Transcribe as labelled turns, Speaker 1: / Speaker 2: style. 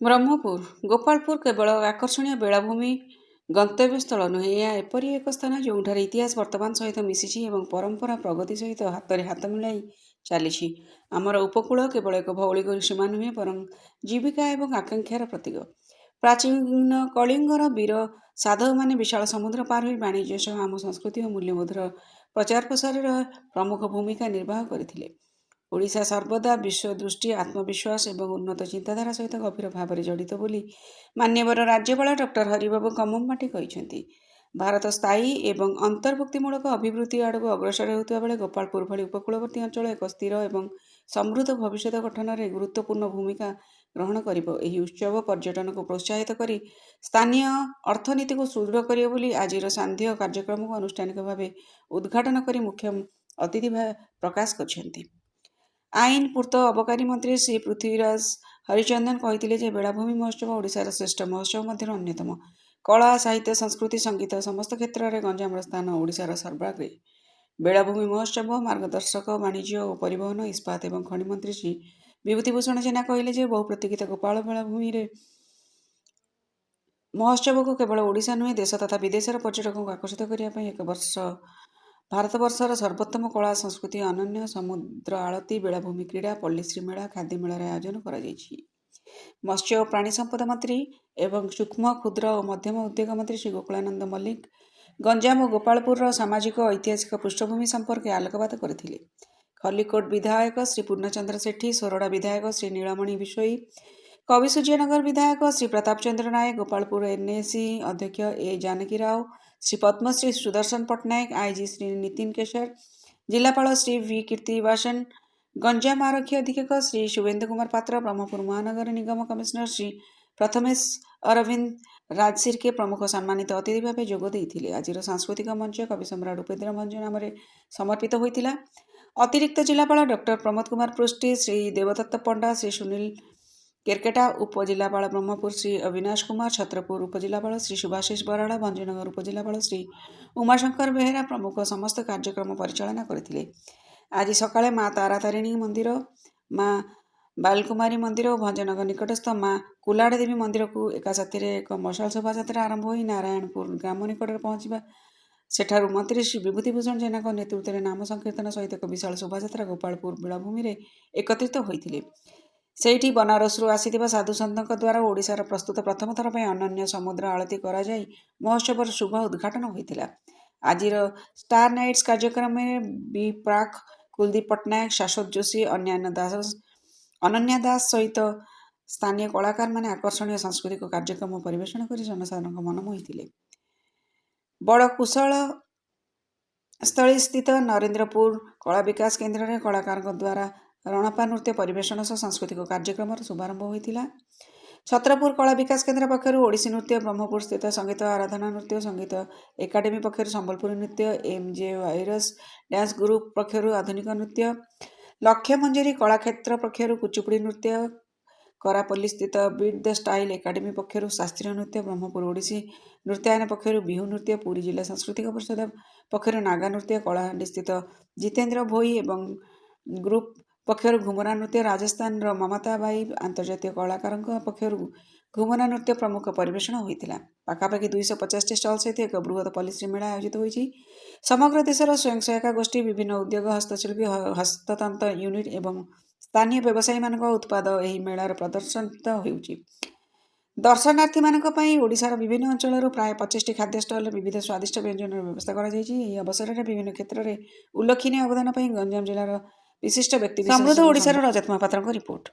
Speaker 1: ବ୍ରହ୍ମପୁର ଗୋପାଳପୁର କେବଳ ଆକର୍ଷଣୀୟ ବେଳାଭୂମି ଗନ୍ତବ୍ୟସ୍ଥଳ ନୁହେଁ, ଏହା ଏପରି ଏକ ସ୍ଥାନ ଯେଉଁଠାରେ ଇତିହାସ ବର୍ତ୍ତମାନ ସହିତ ମିଶିଛି ଏବଂ ପରମ୍ପରା ପ୍ରଗତି ସହିତ ହାତରେ ହାତ ମିଳାଇ ଚାଲିଛି। ଆମର ଉପକୂଳ କେବଳ ଏକ ଭୌଗୋଳିକ ସୀମା ନୁହେଁ, ବରଂ ଜୀବିକା ଏବଂ ଆକାଂକ୍ଷାର ପ୍ରତୀକ। ପ୍ରାଚୀନ କଳିଙ୍ଗର ବୀର ସାଧବମାନେ ବିଶାଳ ସମୁଦ୍ର ପାର ହୋଇ ବାଣିଜ୍ୟ ସହ ଆମ ସଂସ୍କୃତି ଓ ମୂଲ୍ୟବୋଧର ପ୍ରଚାର ପ୍ରସାରରେ ପ୍ରମୁଖ ଭୂମିକା ନିର୍ବାହ କରିଥିଲେ। ଓଡ଼ିଶା ସର୍ବଦା ବିଶ୍ୱ ଦୃଷ୍ଟି, ଆତ୍ମବିଶ୍ୱାସ ଏବଂ ଉନ୍ନତ ଚିନ୍ତାଧାରା ସହିତ ଗଭୀର ଭାବରେ ଜଡ଼ିତ ବୋଲି ମାନ୍ୟବର ରାଜ୍ୟପାଳ ଡକ୍ଟର ହରିବାବୁ କମ୍ମମାଟି କହିଛନ୍ତି। ଭାରତ ସ୍ଥାୟୀ ଏବଂ ଅନ୍ତର୍ଭୁକ୍ତିମୂଳକ ଅଭିବୃଦ୍ଧି ଆଡ଼କୁ ଅଗ୍ରସର ହେଉଥିବା ବେଳେ ଗୋପାଳପୁର ଭଳି ଉପକୂଳବର୍ତ୍ତୀ ଅଞ୍ଚଳ ଏକ ସ୍ଥିର ଏବଂ ସମୃଦ୍ଧ ଭବିଷ୍ୟତ ଗଠନରେ ଗୁରୁତ୍ୱପୂର୍ଣ୍ଣ ଭୂମିକା ଗ୍ରହଣ କରିବ। ଏହି ଉତ୍ସବ ପର୍ଯ୍ୟଟନକୁ ପ୍ରୋତ୍ସାହିତ କରି ସ୍ଥାନୀୟ ଅର୍ଥନୀତିକୁ ସୁଦୃଢ଼ କରିବ ବୋଲି ଆଜିର ସାନ୍ଧ୍ୟ କାର୍ଯ୍ୟକ୍ରମକୁ ଆନୁଷ୍ଠାନିକ ଭାବେ ଉଦ୍ଘାଟନ କରି ମୁଖ୍ୟ ଅତିଥି ପ୍ରକାଶ କରିଛନ୍ତି। ଆଇନ ପୂର୍ତ୍ତ ଅବକାରୀ ମନ୍ତ୍ରୀ ଶ୍ରୀ ପୃଥ୍ୱୀରାଜ ହରିଚନ୍ଦନ କହିଥିଲେ ଯେ ବେଳାଭୂମି ମହୋତ୍ସବ ଓଡ଼ିଶାର ଶ୍ରେଷ୍ଠ ମହୋତ୍ସବ ମଧ୍ୟରୁ ଅନ୍ୟତମ। କଳା, ସାହିତ୍ୟ, ସଂସ୍କୃତି, ସଙ୍ଗୀତ ସମସ୍ତ କ୍ଷେତ୍ରରେ ଗଞ୍ଜାମର ସ୍ଥାନ ଓଡ଼ିଶାର ସର୍ବାଗ୍ରେ। ବେଳାଭୂମି ମହୋତ୍ସବ ମାର୍ଗଦର୍ଶକ ବାଣିଜ୍ୟ ଓ ପରିବହନ, ଇସ୍ପାତ ଏବଂ ଖଣି ମନ୍ତ୍ରୀ ଶ୍ରୀ ବିଭୂତିଭୂଷଣ ଜେନା କହିଲେ ଯେ ବହୁ ପ୍ରତୀକ୍ଷିତ ଗୋପାଳ ବେଳାଭୂମିରେ ମହୋତ୍ସବକୁ କେବଳ ଓଡ଼ିଶା ନୁହେଁ, ଦେଶ ତଥା ବିଦେଶର ପର୍ଯ୍ୟଟକଙ୍କୁ ଆକର୍ଷିତ କରିବା ପାଇଁ ଭାରତବର୍ଷର ସର୍ବୋତ୍ତମ କଳା ସଂସ୍କୃତି, ଅନନ୍ୟ ସମୁଦ୍ର ଆଳତୀ, ବେଳାଭୂମି କ୍ରୀଡ଼ା, ପଲ୍ଲିଶ୍ରୀ ମେଳା, ଖାଦି ମେଳାର ଆୟୋଜନ କରାଯାଇଛି। ମତ୍ସ୍ୟ ଓ ପ୍ରାଣୀ ସମ୍ପଦ ମନ୍ତ୍ରୀ ଏବଂ ସୂକ୍ଷ୍ମ, କ୍ଷୁଦ୍ର ଓ ମଧ୍ୟମ ଉଦ୍ୟୋଗ ମନ୍ତ୍ରୀ ଶ୍ରୀ ଗୋକୁଳାନନ୍ଦ ମଲ୍ଲିକ ଗଞ୍ଜାମ ଓ ଗୋପାଳପୁରର ସାମାଜିକ ଓ ଐତିହାସିକ ପୃଷ୍ଠଭୂମି ସମ୍ପର୍କେ ଆଲୋକପାତ କରିଥିଲେ। ଖଲ୍ଲିକୋଟ ବିଧାୟକ ଶ୍ରୀ ପୂର୍ଣ୍ଣଚନ୍ଦ୍ର ସେଠୀ, ସୋରଡ଼ା ବିଧାୟକ ଶ୍ରୀ ନୀଳମଣି ବିଷୋଇ, କବିସୂର୍ଯ୍ୟନଗର ବିଧାୟକ ଶ୍ରୀ ପ୍ରତାପ ଚନ୍ଦ୍ର ନାୟକ, ଗୋପାଳପୁର ଏନ୍ଏସି ଅଧ୍ୟକ୍ଷ ଏ ଜାନକୀ ରାଓ, ଶ୍ରୀ ପଦ୍ମଶ୍ରୀ ସୁଦର୍ଶନ ପଟ୍ଟନାୟକ, ଆଇଜି ଶ୍ରୀ ନିତିନ କେଶର, ଜିଲ୍ଲାପାଳ ଶ୍ରୀ ଭି କୀର୍ତ୍ତିବାସନ, ଗଞ୍ଜାମ ଆରକ୍ଷୀ ଅଧୀକ୍ଷକ ଶ୍ରୀ ଶୁଭେନ୍ଦୁ କୁମାର ପାତ୍ର, ବ୍ରହ୍ମପୁର ମହାନଗର ନିଗମ କମିଶନର ଶ୍ରୀ ପ୍ରଥମେଶ ଅରବିନ୍ଦ ରାଜସିର୍କେ ପ୍ରମୁଖ ସମ୍ମାନିତ ଅତିଥି ଭାବେ ଯୋଗ ଦେଇଥିଲେ। ଆଜିର ସାଂସ୍କୃତିକ ମଞ୍ଚ କବି ସମ୍ରାଟ ଉପେନ୍ଦ୍ର ଭଞ୍ଜ ନାମରେ ସମର୍ପିତ ହୋଇଥିଲା। ଅତିରିକ୍ତ ଜିଲ୍ଲାପାଳ ଡକ୍ଟର ପ୍ରମୋଦ କୁମାର ପୃଷ୍ଟି, ଶ୍ରୀ ଦେବଦତ୍ତ ପଣ୍ଡା, ଶ୍ରୀ ସୁନୀଲ କେରକେଟା, ଉପଜିଲ୍ଲାପାଳ ବ୍ରହ୍ମପୁର ଶ୍ରୀ ଅବିନାଶ କୁମାର, ଛତ୍ରପୁର ଉପଜିଲ୍ଲାପାଳ ଶ୍ରୀ ସୁଭାଶିଷ ବରାଳ, ଭଞ୍ଜନଗର ଉପଜିଲ୍ଲାପାଳ ଶ୍ରୀ ଉମାଶଙ୍କର ବେହେରା ପ୍ରମୁଖ ସମସ୍ତ କାର୍ଯ୍ୟକ୍ରମ ପରିଚାଳନା କରିଥିଲେ। ଆଜି ସକାଳେ ମା ତାରାତାରିଣୀ ମନ୍ଦିର, ମା ବାଲକୁମାରୀ ମନ୍ଦିର ଓ ଭଞ୍ଜନଗର ନିକଟସ୍ଥ ମା କୁଲାଡ଼ ଦେବୀ ମନ୍ଦିରକୁ ଏକା ସାଥିରେ ଏକ ମଶାଲ ଶୋଭାଯାତ୍ରା ଆରମ୍ଭ ହୋଇ ନାରାୟଣପୁର ଗ୍ରାମ ନିକଟରେ ପହଞ୍ଚିବା। ସେଠାରୁ ମନ୍ତ୍ରୀ ଶ୍ରୀ ବିଭୂତିଭୂଷଣ ଜେନାଙ୍କ ନେତୃତ୍ୱରେ ନାମ ସଂକୀର୍ତ୍ତନ ସହିତ ଏକ ବିଶାଳ ଶୋଭାଯାତ୍ରା ଗୋପାଳପୁର ବେଳାଭୂମିରେ ଏକତ୍ରିତ ହୋଇଥିଲେ। ସେଇଠି ବନାରସରୁ ଆସିଥିବା ସାଧୁସନ୍ଥଙ୍କ ଦ୍ୱାରା ଓଡ଼ିଶାର ପ୍ରସ୍ତୁତ ପ୍ରଥମ ଥର ପାଇଁ ଅନନ୍ୟ ସମୁଦ୍ର ଆଳତୀ କରାଯାଇ ମହୋତ୍ସବର ଶୁଭ ଉଦ୍ଘାଟନ ହୋଇଥିଲା। ଆଜିର ଷ୍ଟାର ନାଇଟ୍ସ କାର୍ଯ୍ୟକ୍ରମରେ ବି ପ୍ରାକ, କୁଲଦୀପ ପଟ୍ଟନାୟକ, ଶାଶ୍ୱତ ଯୋଶୀ, ଅନନ୍ୟା ଦାସ ସହିତ ସ୍ଥାନୀୟ କଳାକାରମାନେ ଆକର୍ଷଣୀୟ ସାଂସ୍କୃତିକ କାର୍ଯ୍ୟକ୍ରମ ପରିବେଷଣ କରି ଜନସାଧାରଣଙ୍କ ମନ ମୋହିଥିଲେ। ବଡ଼ କୁଶଳସ୍ଥଳୀ ସ୍ଥିତ ନରେନ୍ଦ୍ରପୁର କଳା ବିକାଶ କେନ୍ଦ୍ରରେ କଳାକାରଙ୍କ ଦ୍ୱାରା ରଣପା ନୃତ୍ୟ ପରିବେଷଣ ସହ ସାଂସ୍କୃତିକ କାର୍ଯ୍ୟକ୍ରମର ଶୁଭାରମ୍ଭ ହୋଇଥିଲା। ଛତ୍ରପୁର କଳା ବିକାଶ କେନ୍ଦ୍ର ପକ୍ଷରୁ ଓଡ଼ିଶୀ ନୃତ୍ୟ, ବ୍ରହ୍ମପୁର ସ୍ଥିତ ସଙ୍ଗୀତ ଆରାଧନା ନୃତ୍ୟ ସଙ୍ଗୀତ ଏକାଡେମୀ ପକ୍ଷରୁ ସମ୍ବଲପୁରୀ ନୃତ୍ୟ, ଏମ୍ଜେ ଭାଇରସ୍ ଡ୍ୟାନ୍ସ ଗ୍ରୁପ ପକ୍ଷରୁ ଆଧୁନିକ ନୃତ୍ୟ, ଲକ୍ଷ୍ୟମଞ୍ଜରୀ କଳାକ୍ଷେତ୍ର ପକ୍ଷରୁ କୁଚିପୁଡ଼ି ନୃତ୍ୟ, କରାପଲ୍ଲୀ ସ୍ଥିତ ବିଟ୍ ଦ ଷ୍ଟାଇଲ ଏକାଡେମୀ ପକ୍ଷରୁ ଶାସ୍ତ୍ରୀୟ ନୃତ୍ୟ, ବ୍ରହ୍ମପୁର ଓଡ଼ିଶୀ ନୃତ୍ୟାୟନ ପକ୍ଷରୁ ବିହୁ ନୃତ୍ୟ, ପୁରୀ ଜିଲ୍ଲା ସାଂସ୍କୃତିକ ପରିଷଦ ପକ୍ଷରୁ ନାଗା ନୃତ୍ୟ, କଳାହାଣ୍ଡି ସ୍ଥିତ ଜିତେନ୍ଦ୍ର ଭୋଇ ଏବଂ ଗ୍ରୁପ ପକ୍ଷରୁ ଘୁମରା ନୃତ୍ୟ, ରାଜସ୍ଥାନର ମମତା ବାଇ ଆନ୍ତର୍ଜାତୀୟ କଳାକାରଙ୍କ ପକ୍ଷରୁ ଘୁମରା ନୃତ୍ୟ ପ୍ରମୁଖ ପରିବେଷଣ ହୋଇଥିଲା। ପାଖାପାଖି 250ଟି ଷ୍ଟଲ ସହିତ ଏକ ବୃହତ ପଲ୍ଲିଶ୍ରୀ ମେଳା ଆୟୋଜିତ ହୋଇଛି। ସମଗ୍ର ଦେଶର ସ୍ୱୟଂ ସହାୟକ ଗୋଷ୍ଠୀ, ବିଭିନ୍ନ ଉଦ୍ୟୋଗ, ହସ୍ତଶିଳ୍ପୀ, ହସ୍ତତନ୍ତ ୟୁନିଟ୍ ଏବଂ ସ୍ଥାନୀୟ ବ୍ୟବସାୟୀମାନଙ୍କ ଉତ୍ପାଦ ଏହି ମେଳାରେ ପ୍ରଦର୍ଶିତ ହେଉଛି। ଦର୍ଶନାର୍ଥୀମାନଙ୍କ ପାଇଁ ଓଡ଼ିଶାର ବିଭିନ୍ନ ଅଞ୍ଚଳରୁ ପ୍ରାୟ 25ଟି ଖାଦ୍ୟ ଷ୍ଟଲରେ ବିବିଧ ସ୍ୱାଦିଷ୍ଟ ବ୍ୟଞ୍ଜନର ବ୍ୟବସ୍ଥା କରାଯାଇଛି। ଏହି ଅବସରରେ ବିଭିନ୍ନ କ୍ଷେତ୍ରରେ ଉଲ୍ଲେଖନୀୟ ଅବଦାନ ପାଇଁ ଗଞ୍ଜାମ ଜିଲ୍ଲାର ବିଶିଷ୍ଟ ବ୍ୟକ୍ତି ସମୃଦ୍ଧ ଓଡ଼ିଶାର ରଜତ ମହାପାତ୍ରଙ୍କ ରିପୋର୍ଟ।